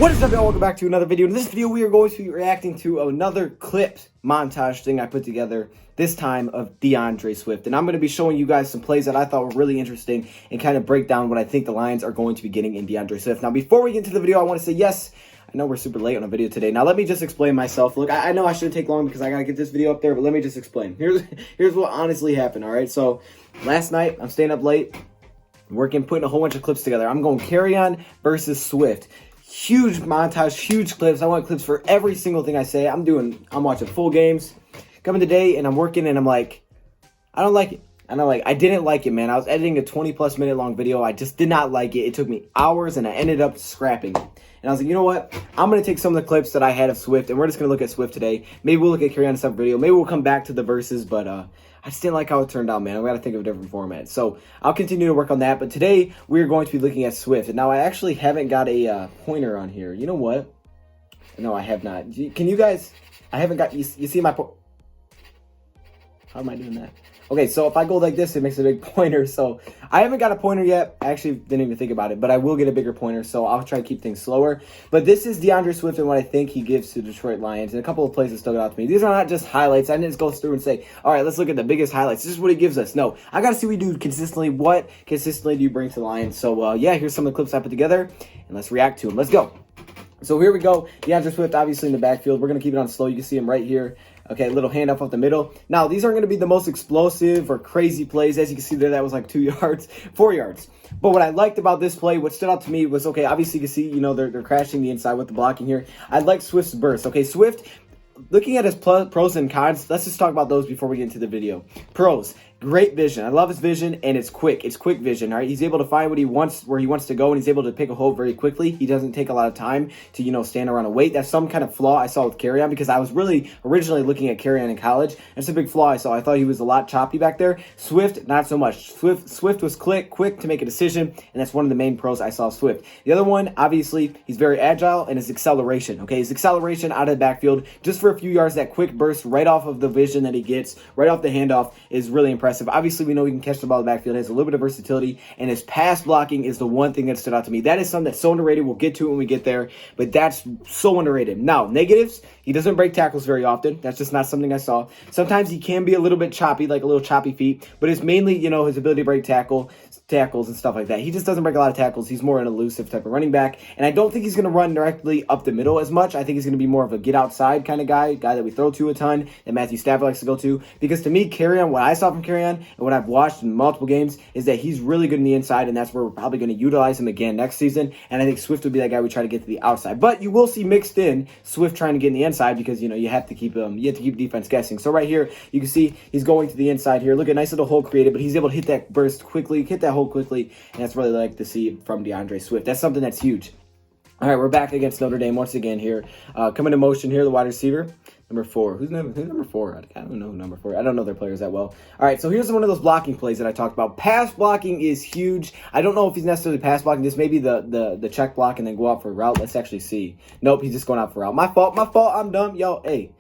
What is up, y'all? Welcome back to another video. In this video, we are going to be reacting to another clips montage thing I put together, this time of DeAndre Swift. And I'm going to be showing you guys some plays that I thought were really interesting and kind of break down what I think the Lions are going to be getting in DeAndre Swift. Now, before we get into the video, I want to say, yes, I know we're super late on a video today. Now, let me just explain myself. Look, I know I shouldn't take long because I got to get this video up there, but let me just explain. Here's what honestly happened, all right? So, last night, I'm staying up late, working, putting a whole bunch of clips together. I'm going Kerryon versus Swift. Huge montage, huge clips. I want clips for every single thing I say. I'm watching full games. Coming today and I'm working and I'm like, I don't like it. I didn't like it, man. I was editing a 20+ minute long video. I just did not like it. It took me hours and I ended up scrapping. And I was like, you know what? I'm going to take some of the clips that I had of Swift and we're just going to look at Swift today. Maybe we'll look at Kerryon in a separate video. Maybe we'll come back to the verses, but I just didn't like how it turned out, man. I've got to think of a different format. So I'll continue to work on that. But today we're going to be looking at Swift. And now I actually haven't got a pointer on here. You know what? No, I have not. Can you guys? I haven't got. You see my? How am I doing that? Okay, so if I go like this, it makes a big pointer. So I haven't got a pointer yet. I actually didn't even think about it, but I will get a bigger pointer. So I'll try to keep things slower. But this is DeAndre Swift and what I think he gives to Detroit Lions. And a couple of plays that stuck out to me. These are not just highlights. I didn't just go through and say, all right, let's look at the biggest highlights. This is what he gives us. No, I got to see what you do consistently. What consistently do you bring to the Lions? So yeah, here's some of the clips I put together, and let's react to them. Let's go. So here we go. DeAndre Swift, obviously in the backfield. We're going to keep it on slow. You can see him right here. Okay, a little handoff up the middle. Now, these aren't going to be the most explosive or crazy plays. As you can see there, that was like 2 yards, 4 yards. But what I liked about this play, what stood out to me was, okay, obviously you can see, you know, they're crashing the inside with the blocking here. I like Swift's burst. Okay, Swift, looking at his pros and cons, let's just talk about those before we get into the video. Pros. Great vision. I love his vision, and it's quick. It's quick vision, all right? He's able to find what he wants, where he wants to go, and he's able to pick a hole very quickly. He doesn't take a lot of time to, you know, stand around and wait. That's some kind of flaw I saw with Kerryon, because I was really originally looking at Kerryon in college. That's a big flaw I saw. I thought he was a lot choppy back there. Swift, not so much. Swift was quick to make a decision, and that's one of the main pros I saw of Swift. The other one, obviously, he's very agile, and his acceleration, okay? His acceleration out of the backfield, just for a few yards, that quick burst right off of the vision that he gets, right off the handoff, is really impressive. Obviously, we know he can catch the ball in the backfield, has a little bit of versatility, and his pass blocking is the one thing that stood out to me. That is something that's so underrated. We'll get to it when we get there, but that's so underrated. Now, negatives, he doesn't break tackles very often. That's just not something I saw. Sometimes he can be a little bit choppy, like a little choppy feet, but it's mainly, you know, his ability to break tackles and stuff like that. He just doesn't break a lot of tackles. He's more an elusive type of running back, and I don't think he's going to run directly up the middle as much. I think he's going to be more of a get outside kind of guy that we throw to a ton, that Matthew Stafford likes to go to, because to me, Kerryon, what I saw from Kerryon and what I've watched in multiple games is that he's really good in the inside, and that's where we're probably going to utilize him again next season, and I think Swift would be that guy we try to get to the outside. But you will see mixed in Swift trying to get in the inside, because, you know, you have to keep defense guessing. So right here, you can see he's going to the inside here. Look at nice little hole created, but he's able to hit that burst quickly, hit that hole quickly, and that's really like to see from DeAndre Swift. That's something that's huge. All right, we're back against Notre Dame once again here. Coming to motion here, the wide receiver, number 4. Who's number 4? I don't know who number 4. I don't know their players that well. All right, so here's one of those blocking plays that I talked about. Pass blocking is huge. I don't know if he's necessarily pass blocking. This may be the check block and then go out for a route. Let's actually see. Nope, he's just going out for a route. My fault. I'm dumb. Yo, hey,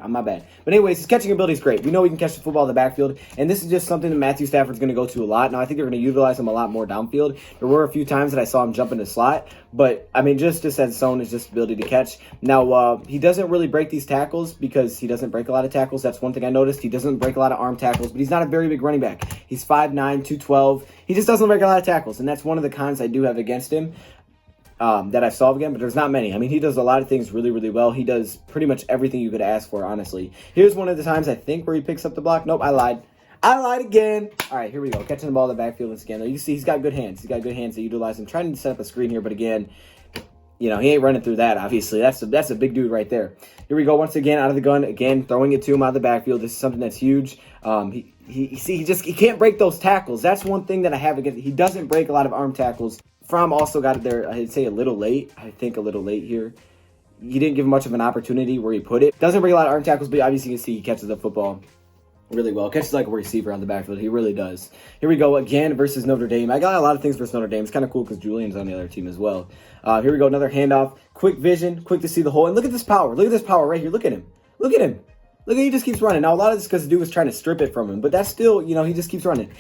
I'm my bad. But anyways, his catching ability is great. We know he can catch the football in the backfield, and this is just something that Matthew Stafford's going to go to a lot. Now, I think they're going to utilize him a lot more downfield. There were a few times that I saw him jump in the slot, but, I mean, just as its own is just ability to catch. Now, he doesn't really break these tackles because he doesn't break a lot of tackles. That's one thing I noticed. He doesn't break a lot of arm tackles, but he's not a very big running back. He's 5'9", 212. He just doesn't break a lot of tackles, and that's one of the cons I do have against him. That I saw again, but there's not many. I mean, he does a lot of things really, really well. He does pretty much everything you could ask for, honestly. Here's one of the times I think where he picks up the block. Nope, I lied. I lied again. All right, here we go. Catching the ball in the backfield once again. You see he's got good hands. He's got good hands to utilize him. Trying to set up a screen here, but again, you know, he ain't running through that, obviously. That's a big dude right there. Here we go once again out of the gun. Again, throwing it to him out of the backfield. This is something that's huge. He can't break those tackles. That's one thing that I have against. He doesn't break a lot of arm tackles. Fromm also got it there, I'd say a little late. I think a little late here. He didn't give much of an opportunity where he put it. Doesn't break a lot of arm tackles, but obviously you can see he catches the football really well. Catches like a receiver on the backfield. He really does. Here we go again versus Notre Dame. I got a lot of things versus Notre Dame. It's kind of cool because Julian's on the other team as well. Here we go. Another handoff. Quick vision. Quick to see the hole. And look at this power. Look at this power right here. Look at him. Look at him. Look, he just keeps running. Now, a lot of this because the dude was trying to strip it from him. But that's still, you know, he just keeps running.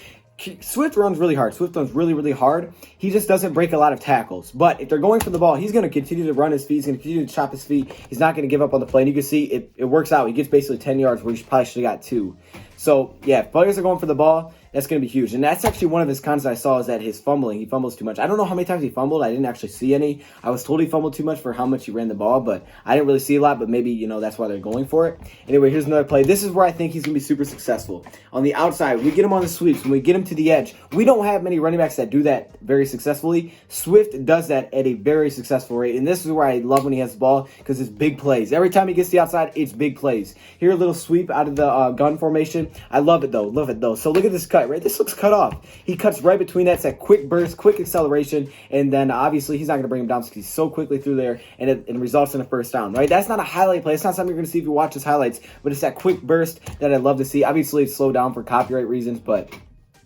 Swift runs really hard. Swift runs really, really hard. He just doesn't break a lot of tackles. But if they're going for the ball, he's going to continue to run his feet. He's going to continue to chop his feet. He's not going to give up on the play. And you can see it works out. He gets basically 10 yards where he probably should have got 2. So, yeah, if players are going for the ball, that's going to be huge. And that's actually one of his cons I saw is that his fumbling. He fumbles too much. I don't know how many times he fumbled. I didn't actually see any. I was told he fumbled too much for how much he ran the ball, but I didn't really see a lot, but maybe, that's why they're going for it. Anyway, here's another play. This is where I think he's going to be super successful. On the outside, we get him on the sweeps. When we get him to the edge, we don't have many running backs that do that very successfully. Swift does that at a very successful rate, and this is where I love when he has the ball because it's big plays. Every time he gets to the outside, it's big plays. Here, a little sweep out of the gun formation. I love it, though. Love it, though. So look at this cut, right? This looks cut off. He cuts right between that. It's that quick burst, quick acceleration, and then obviously he's not going to bring him down because he's so quickly through there, and it results in a first down, right? That's not a highlight play. It's not something you're going to see if you watch his highlights, but it's that quick burst that I love to see. Obviously, it's slowed down for copyright reasons, but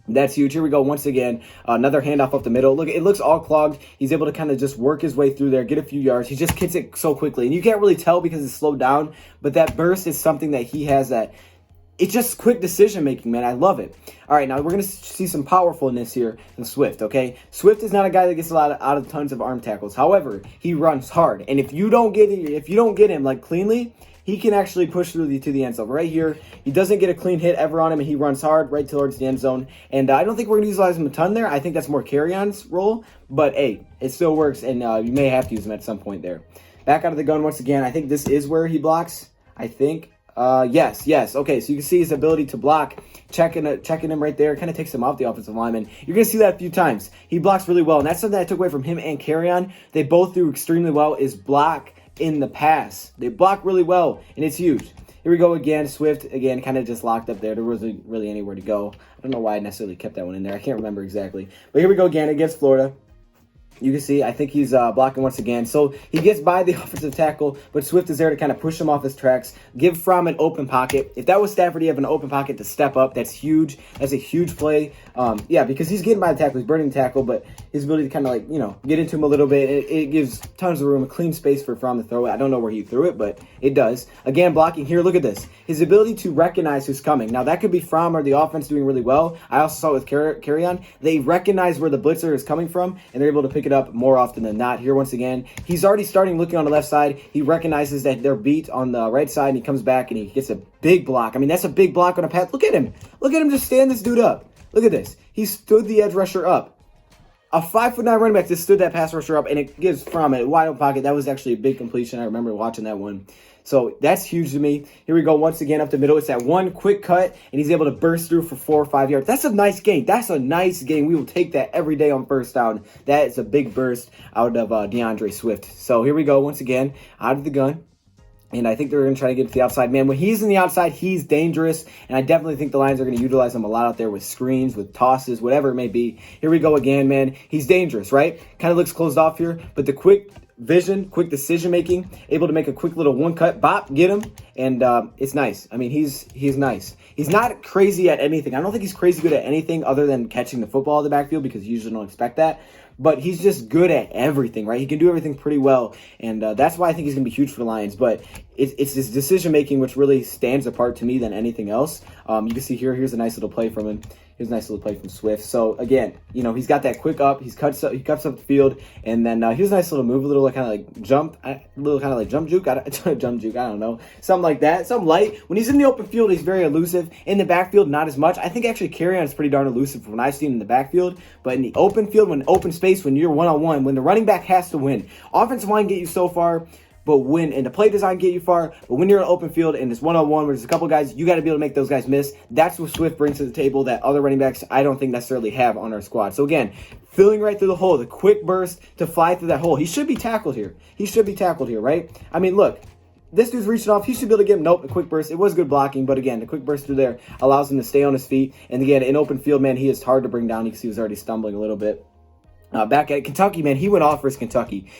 that's huge. Here we go once again. Another handoff up the middle. Look, it looks all clogged. He's able to kind of just work his way through there, get a few yards. He just gets it so quickly, and you can't really tell because it's slowed down, but that burst is something that he has that it's just quick decision-making, man. I love it. All right, now we're going to see some powerfulness here in Swift, okay? Swift is not a guy that gets a lot out of tons of arm tackles. However, he runs hard. And if you don't get him like cleanly, he can actually push through to the end zone. Right here, he doesn't get a clean hit ever on him, and he runs hard right towards the end zone. And I don't think we're going to utilize him a ton there. I think that's more Kerryon's role. But, hey, it still works, and you may have to use him at some point there. Back out of the gun once again. I think this is where he blocks, I think. Yes. Okay, so you can see his ability to block, checking him right there, kind of takes him off the offensive lineman. You're going to see that a few times. He blocks really well, and that's something I took away from him and Kerryon. They both do extremely well is block in the pass. They block really well, and it's huge. Here we go again. Swift, again, kind of just locked up there. There wasn't really anywhere to go. I don't know why I necessarily kept that one in there. I can't remember exactly. But here we go again against Florida. You can see, I think he's blocking once again. So he gets by the offensive tackle, but Swift is there to kind of push him off his tracks, give Fromm an open pocket. If that was Stafford, he'd have an open pocket to step up. That's huge. That's a huge play. Because he's getting by the tackle. He's burning the tackle, but his ability to kind of get into him a little bit, it gives tons of room, a clean space for Fromm to throw it. I don't know where he threw it, but it does. Again, blocking here. Look at this. His ability to recognize who's coming. Now, that could be Fromm or the offense doing really well. I also saw it with Kerryon. They recognize where the blitzer is coming from, and they're able to pick it up more often than not. Here once again, he's already starting looking on the left side. He recognizes that they're beat on the right side, and he comes back and he gets a big block. I mean, that's a big block on a pass. Look at him just stand this dude up. Look at this. He stood the edge rusher up. A 5'9" running back just stood that pass rusher up, and it gives Fromm a wide open pocket. That was actually a big completion. I remember watching that one. So that's huge to me. Here we go once again up the middle. It's that one quick cut, and he's able to burst through for 4 or 5 yards. That's a nice gain. That's a nice gain. We will take that every day on first down. That is a big burst out of DeAndre Swift. So here we go once again out of the gun. And I think they're going to try to get to the outside. Man, when he's in the outside, he's dangerous. And I definitely think the Lions are going to utilize him a lot out there with screens, with tosses, whatever it may be. Here we go again, man. He's dangerous, right? Kind of looks closed off here. But the quick vision, quick decision-making, able to make a quick little one-cut, bop, get him. And it's nice. I mean, he's nice. He's not crazy at anything. I don't think he's crazy good at anything other than catching the football in the backfield because you usually don't expect that. But he's just good at everything, right? He can do everything pretty well, and that's why I think he's going to be huge for the Lions. But it's his decision-making which really stands apart to me than anything else. You can see here's a nice little play from him. Here's a nice little play from Swift. So, again, he's got that quick up. He cuts up the field, and then here's a nice little move, a little kind of like jump, jump juke. Jump juke, I don't know. Something like that, something light. When he's in the open field, he's very elusive. In the backfield, not as much. I think actually Kerryon is pretty darn elusive from what I've seen in the backfield. But in the open field, when open space, when you're one-on-one, when the running back has to win, offensive line get you so far, but and the play design get you far, but when you're in an open field and it's one-on-one where there's a couple guys, you got to be able to make those guys miss. That's what Swift brings to the table that other running backs I don't think necessarily have on our squad. So again, filling right through the hole, the quick burst to fly through that hole. He should be tackled here. Right? I mean, look, this dude's reaching off. He should be able to give him, a quick burst. It was good blocking, but again, the quick burst through there allows him to stay on his feet. And again, in open field, man, he is hard to bring down. You can see he was already stumbling a little bit. Back at Kentucky, man, he went off versus Kentucky.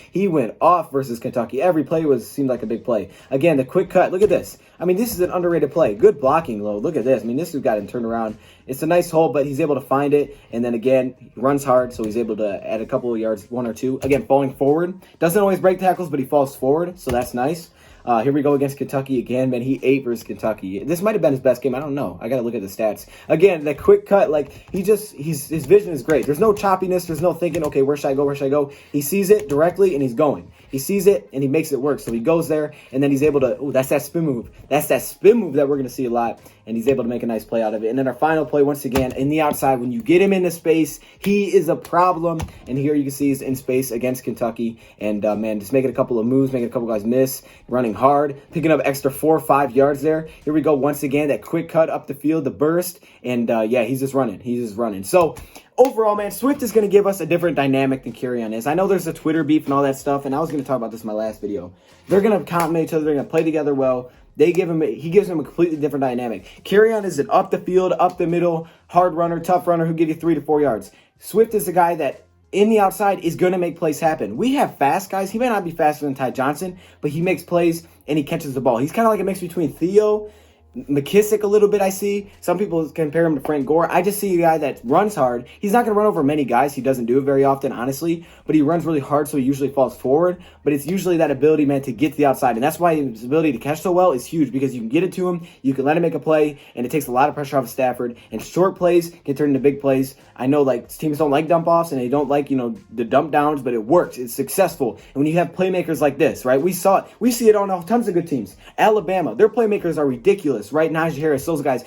Every play seemed like a big play. Again, the quick cut. Look at this. I mean, this is an underrated play. Good blocking, low. Look at this. I mean, this dude got him turned around. It's a nice hole, but he's able to find it. And then again, he runs hard, so he's able to add a couple of yards, 1 or 2. Again, falling forward. Doesn't always break tackles, but he falls forward, so that's nice. Here we go against Kentucky again, man. He ate versus Kentucky. This might have been his best game. I don't know. I got to look at the stats. Again, that quick cut, like, his vision is great. There's no choppiness. There's no thinking, okay, where should I go? Where should I go? He sees it directly, and he's going. He sees it, and he makes it work. So he goes there, and then he's able to, ooh, that's that spin move. That's that spin move that we're going to see a lot, and he's able to make a nice play out of it. And then our final play, once again, in the outside, when you get him into space, he is a problem. And here you can see he's in space against Kentucky. And, man, just making a couple of moves, making a couple guys miss, running hard, picking up extra 4 or 5 yards there. Here we go once again, that quick cut up the field, the burst. And, yeah, he's just running. He's just running. So, overall, man, Swift is going to give us a different dynamic than Kerryon is. I know there's a Twitter beef and all that stuff, and I was going to talk about this in my last video. They're going to complement each other. They're going to play together well. He gives him a completely different dynamic. Kerryon is an up the field, up the middle, hard runner, tough runner who give you 3 to 4 yards. Swift is the guy that in the outside is going to make plays happen. We have fast guys. He may not be faster than Ty Johnson, but he makes plays and he catches the ball. He's kind of like a mix between Theo, McKissick a little bit, I see. Some people compare him to Frank Gore. I just see a guy that runs hard. He's not going to run over many guys. He doesn't do it very often, honestly. But he runs really hard, so he usually falls forward. But it's usually that ability, man, to get to the outside. And that's why his ability to catch so well is huge, because you can get it to him, you can let him make a play, and it takes a lot of pressure off of Stafford. And short plays can turn into big plays. I know, like, teams don't like dump-offs, and they don't like, the dump downs, but it works. It's successful. And when you have playmakers like this, right, we saw it. We see it on tons of good teams. Alabama, their playmakers are ridiculous, right? Najee Harris, those guys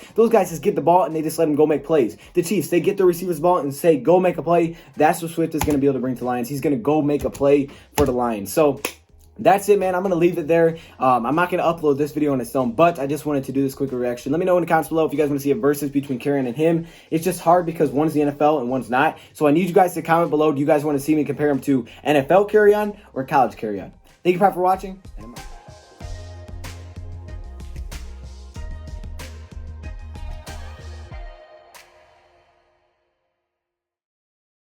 just get the ball and they just let them go make plays. The Chiefs, they get the receiver's ball and say, go make a play. That's what Swift is going to be able to bring to the Lions. He's going to go make a play for the Lions. So that's it, man. I'm going to leave it there. I'm not going to upload this video on its own, but I just wanted to do this quick reaction. Let me know in the comments below if you guys want to see a versus between Kerryon and him. It's just hard because one's the NFL and one's not. So I need you guys to comment below. Do you guys want to see me compare him to NFL Kerryon or college Kerryon? Thank you for watching, and I'm out.